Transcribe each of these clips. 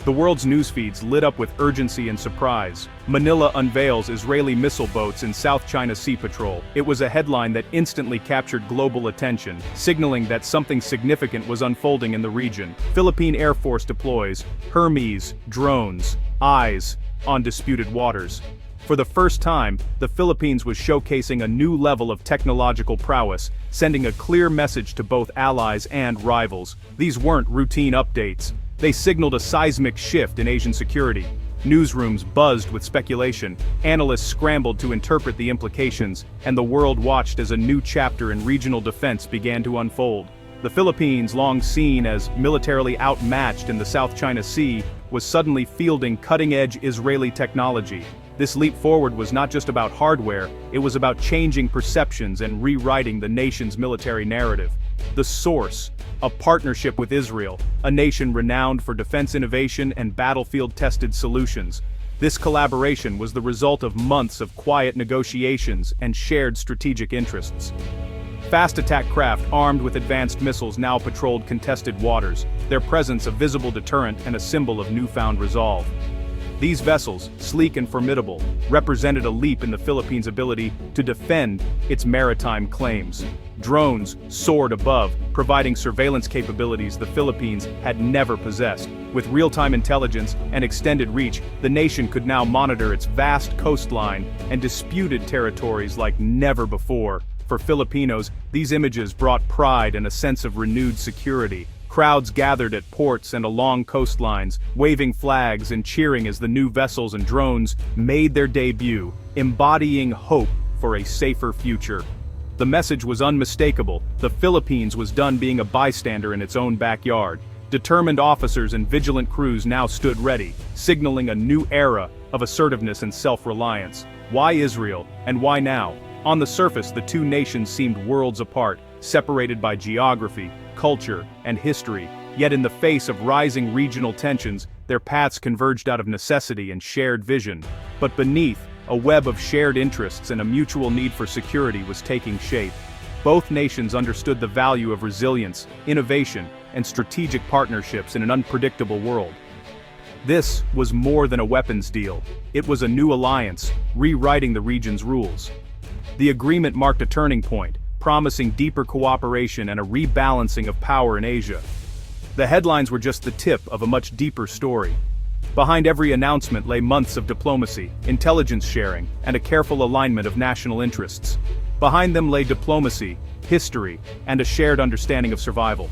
The world's news feeds lit up with urgency and surprise. Manila unveils Israeli missile boats in South China Sea Patrol. It was a headline that instantly captured global attention, signaling that something significant was unfolding in the region. Philippine Air Force deploys Hermes drones, eyes on disputed waters. For the first time, the Philippines was showcasing a new level of technological prowess, sending a clear message to both allies and rivals. These weren't routine updates. They signaled a seismic shift in Asian security. Newsrooms buzzed with speculation, analysts scrambled to interpret the implications, and the world watched as a new chapter in regional defense began to unfold. The Philippines, long seen as militarily outmatched in the South China Sea, was suddenly fielding cutting-edge Israeli technology. This leap forward was not just about hardware, it was about changing perceptions and rewriting the nation's military narrative. The source: a partnership with Israel, a nation renowned for defense innovation and battlefield-tested solutions. This collaboration was the result of months of quiet negotiations and shared strategic interests. Fast attack craft armed with advanced missiles now patrolled contested waters, their presence a visible deterrent and a symbol of newfound resolve. These vessels, sleek and formidable, represented a leap in the Philippines' ability to defend its maritime claims. Drones soared above, providing surveillance capabilities the Philippines had never possessed. With real-time intelligence and extended reach, the nation could now monitor its vast coastline and disputed territories like never before. For Filipinos, these images brought pride and a sense of renewed security. Crowds gathered at ports and along coastlines, waving flags and cheering as the new vessels and drones made their debut, embodying hope for a safer future. The message was unmistakable: the Philippines was done being a bystander in its own backyard. Determined officers and vigilant crews now stood ready, signaling a new era of assertiveness and self-reliance. Why Israel, and why now? On the surface, the two nations seemed worlds apart, separated by geography, culture, and history. Yet in the face of rising regional tensions, their paths converged out of necessity and shared vision. But beneath, a web of shared interests and a mutual need for security was taking shape. Both nations understood the value of resilience, innovation, and strategic partnerships in an unpredictable world. This was more than a weapons deal. It was a new alliance, rewriting the region's rules. The agreement marked a turning point, promising deeper cooperation and a rebalancing of power in Asia. The headlines were just the tip of a much deeper story. Behind every announcement lay months of diplomacy, intelligence sharing, and a careful alignment of national interests. Behind them lay diplomacy, history, and a shared understanding of survival.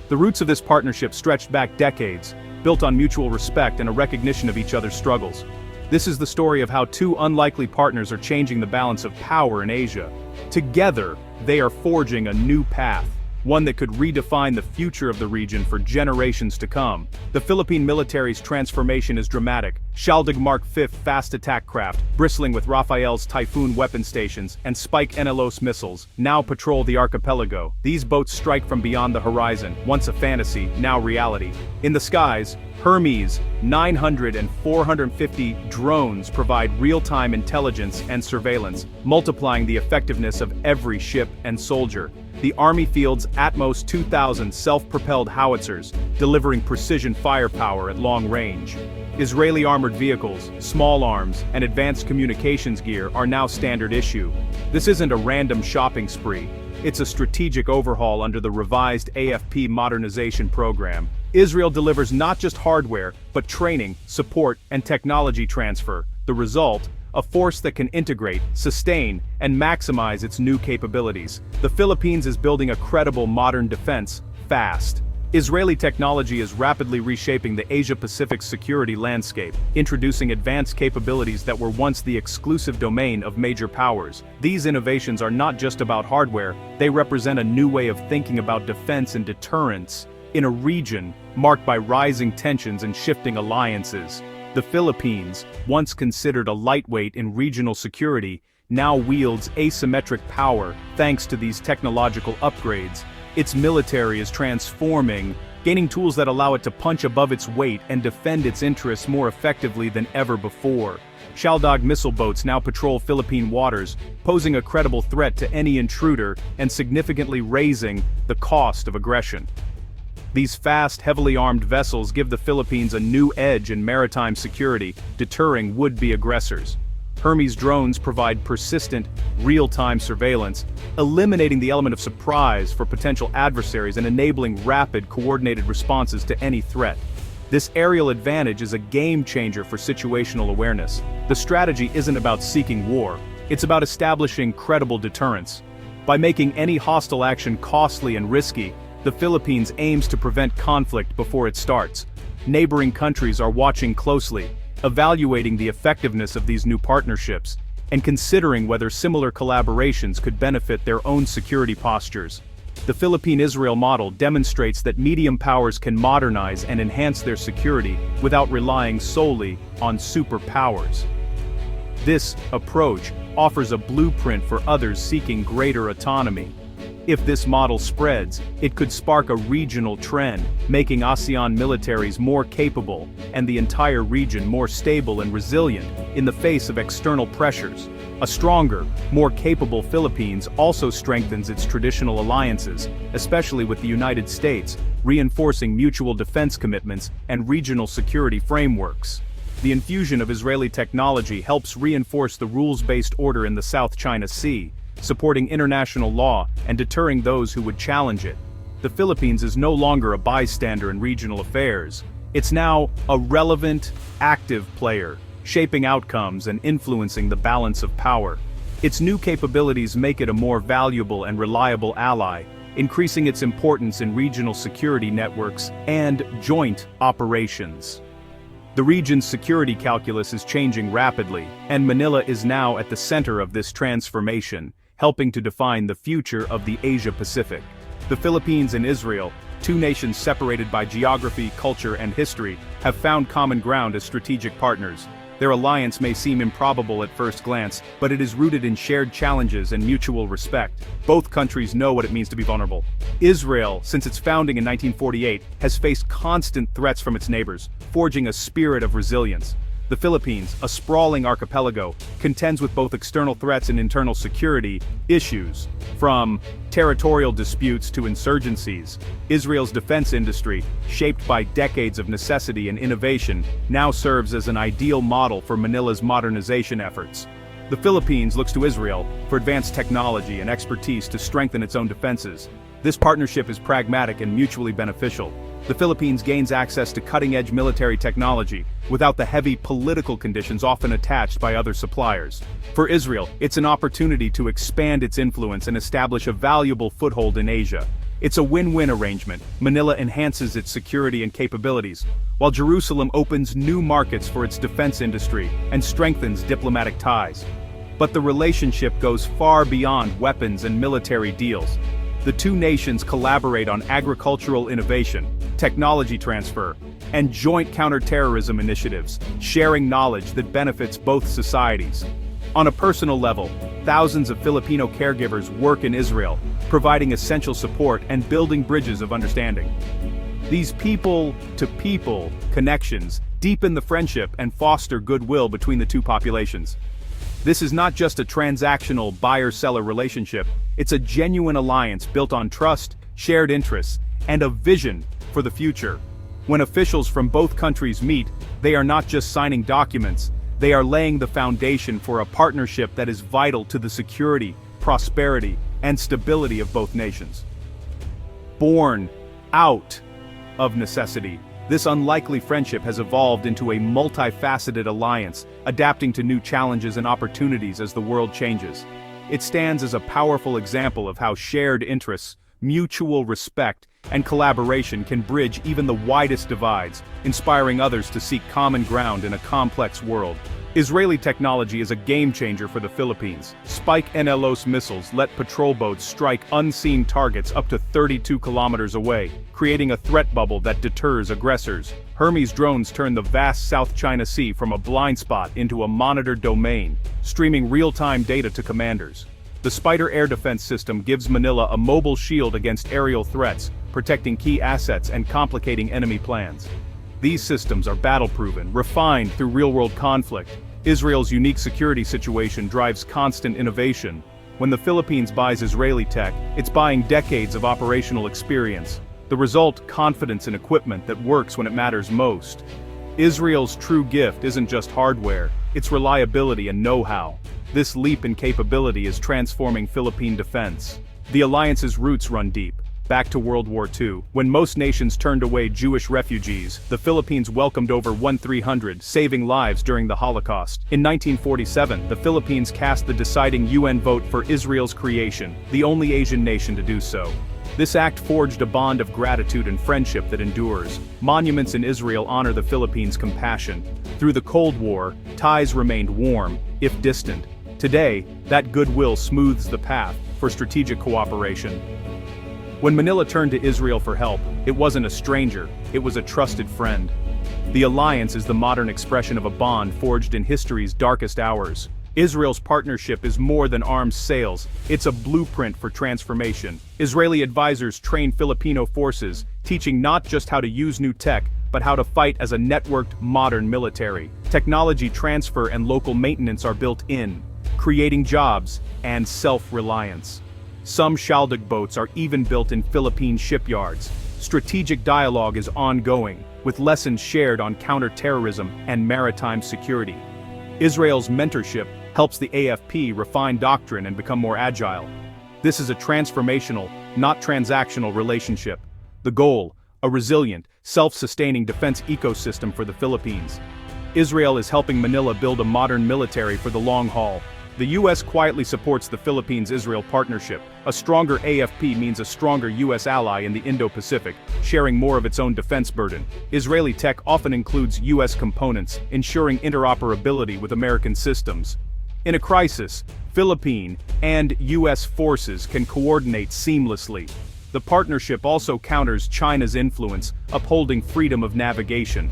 The roots of this partnership stretched back decades, built on mutual respect and a recognition of each other's struggles. This is the story of how two unlikely partners are changing the balance of power in Asia. Together, they are forging a new path, one that could redefine the future of the region for generations to come. The Philippine military's transformation is dramatic. Shaldag Mark V fast attack craft, bristling with Rafael's Typhoon weapon stations and Spike Enelos missiles, now patrol the archipelago. These boats strike from beyond the horizon, once a fantasy, now reality. In the skies, Hermes 900 and 450 drones provide real-time intelligence and surveillance, multiplying the effectiveness of every ship and soldier. The Army fields Atmos 2000 self-propelled howitzers, delivering precision firepower at long range. Israeli armored vehicles, small arms, and advanced communications gear are now standard issue. This isn't a random shopping spree. It's a strategic overhaul under the revised AFP modernization program. Israel delivers not just hardware, but training, support, and technology transfer. The result: a force that can integrate, sustain, and maximize its new capabilities. The Philippines is building a credible modern defense, fast. Israeli technology is rapidly reshaping the Asia-Pacific security landscape, introducing advanced capabilities that were once the exclusive domain of major powers. These innovations are not just about hardware, they represent a new way of thinking about defense and deterrence. In a region marked by rising tensions and shifting alliances, the Philippines, once considered a lightweight in regional security, now wields asymmetric power thanks to these technological upgrades. Its military is transforming, gaining tools that allow it to punch above its weight and defend its interests more effectively than ever before. Shaldag missile boats now patrol Philippine waters, posing a credible threat to any intruder and significantly raising the cost of aggression. These fast, heavily armed vessels give the Philippines a new edge in maritime security, deterring would-be aggressors. Hermes drones provide persistent, real-time surveillance, eliminating the element of surprise for potential adversaries and enabling rapid, coordinated responses to any threat. This aerial advantage is a game-changer for situational awareness. The strategy isn't about seeking war, it's about establishing credible deterrence. By making any hostile action costly and risky, the Philippines aims to prevent conflict before it starts. Neighboring countries are watching closely, evaluating the effectiveness of these new partnerships, and considering whether similar collaborations could benefit their own security postures. The Philippine-Israel model demonstrates that medium powers can modernize and enhance their security without relying solely on superpowers. This approach offers a blueprint for others seeking greater autonomy. If this model spreads, it could spark a regional trend, making ASEAN militaries more capable and the entire region more stable and resilient in the face of external pressures. A stronger, more capable Philippines also strengthens its traditional alliances, especially with the United States, reinforcing mutual defense commitments and regional security frameworks. The infusion of Israeli technology helps reinforce the rules-based order in the South China Sea, supporting international law and deterring those who would challenge it. The Philippines is no longer a bystander in regional affairs. It's now a relevant, active player, shaping outcomes and influencing the balance of power. Its new capabilities make it a more valuable and reliable ally, increasing its importance in regional security networks and joint operations. The region's security calculus is changing rapidly, and Manila is now at the center of this transformation, helping to define the future of the Asia-Pacific. The Philippines and Israel, two nations separated by geography, culture, and history, have found common ground as strategic partners. Their alliance may seem improbable at first glance, but it is rooted in shared challenges and mutual respect. Both countries know what it means to be vulnerable. Israel, since its founding in 1948, has faced constant threats from its neighbors, forging a spirit of resilience. The Philippines, a sprawling archipelago, contends with both external threats and internal security issues. From territorial disputes to insurgencies, Israel's defense industry, shaped by decades of necessity and innovation, now serves as an ideal model for Manila's modernization efforts. The Philippines looks to Israel for advanced technology and expertise to strengthen its own defenses. This partnership is pragmatic and mutually beneficial. The Philippines gains access to cutting-edge military technology, without the heavy political conditions often attached by other suppliers. For Israel, it's an opportunity to expand its influence and establish a valuable foothold in Asia. It's a win-win arrangement. Manila enhances its security and capabilities, while Jerusalem opens new markets for its defense industry and strengthens diplomatic ties. But the relationship goes far beyond weapons and military deals. The two nations collaborate on agricultural innovation, technology transfer, and joint counterterrorism initiatives, sharing knowledge that benefits both societies. On a personal level, thousands of Filipino caregivers work in Israel, providing essential support and building bridges of understanding. These people-to-people connections deepen the friendship and foster goodwill between the two populations. This is not just a transactional buyer-seller relationship, it's a genuine alliance built on trust, shared interests, and a vision for the future. When officials from both countries meet, they are not just signing documents, they are laying the foundation for a partnership that is vital to the security, prosperity, and stability of both nations. Born out of necessity, this unlikely friendship has evolved into a multifaceted alliance, adapting to new challenges and opportunities as the world changes. It stands as a powerful example of how shared interests, mutual respect, and collaboration can bridge even the widest divides, inspiring others to seek common ground in a complex world. Israeli technology is a game-changer for the Philippines. Spike NLOS missiles let patrol boats strike unseen targets up to 32 kilometers away, creating a threat bubble that deters aggressors. Hermes drones turn the vast South China Sea from a blind spot into a monitored domain, streaming real-time data to commanders. The Spider air defense system gives Manila a mobile shield against aerial threats, protecting key assets and complicating enemy plans. These systems are battle-proven, refined through real-world conflict. Israel's unique security situation drives constant innovation. When the Philippines buys Israeli tech, it's buying decades of operational experience. The result, confidence in equipment that works when it matters most. Israel's true gift isn't just hardware, it's reliability and know-how. This leap in capability is transforming Philippine defense. The alliance's roots run deep, back to World War II. When most nations turned away Jewish refugees, the Philippines welcomed over 1,300, saving lives during the Holocaust. In 1947, the Philippines cast the deciding UN vote for Israel's creation, the only Asian nation to do so. This act forged a bond of gratitude and friendship that endures. Monuments in Israel honor the Philippines' compassion. Through the Cold War, ties remained warm, if distant. Today, that goodwill smooths the path for strategic cooperation. When Manila turned to Israel for help, it wasn't a stranger, it was a trusted friend. The alliance is the modern expression of a bond forged in history's darkest hours. Israel's partnership is more than arms sales, it's a blueprint for transformation. Israeli advisors train Filipino forces, teaching not just how to use new tech, but how to fight as a networked, modern military. Technology transfer and local maintenance are built in, creating jobs and self-reliance. Some Shaldag boats are even built in Philippine shipyards. Strategic dialogue is ongoing, with lessons shared on counter-terrorism and maritime security. Israel's mentorship helps the AFP refine doctrine and become more agile. This is a transformational, not transactional relationship. The goal, a resilient, self-sustaining defense ecosystem for the Philippines. Israel is helping Manila build a modern military for the long haul. The U.S. quietly supports the Philippines-Israel partnership. A stronger AFP means a stronger U.S. ally in the Indo-Pacific, sharing more of its own defense burden. Israeli tech often includes U.S. components, ensuring interoperability with American systems. In a crisis, Philippine and U.S. forces can coordinate seamlessly. The partnership also counters China's influence, upholding freedom of navigation.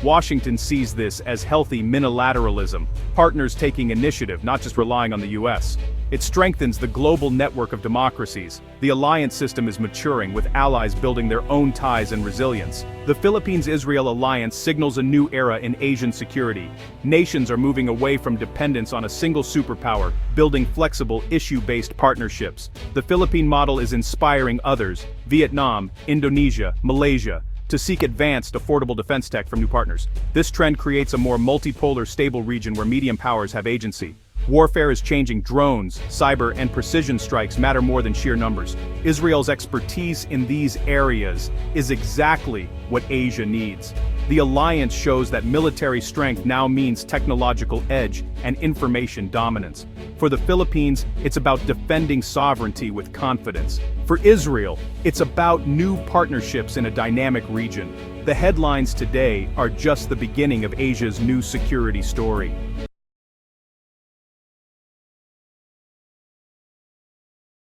Washington sees this as healthy minilateralism, partners taking initiative, not just relying on the U.S. It strengthens the global network of democracies. The alliance system is maturing, with allies building their own ties and resilience. The Philippines-Israel alliance signals a new era in Asian security. Nations are moving away from dependence on a single superpower, building flexible, issue-based partnerships. The Philippine model is inspiring others, Vietnam, Indonesia, Malaysia, to seek advanced, affordable defense tech from new partners. This trend creates a more multipolar, stable region where medium powers have agency. Warfare is changing. Drones, cyber, and precision strikes matter more than sheer numbers. Israel's expertise in these areas is exactly what Asia needs. The alliance shows that military strength now means technological edge and information dominance. For the Philippines, it's about defending sovereignty with confidence. For Israel, it's about new partnerships in a dynamic region. The headlines today are just the beginning of Asia's new security story.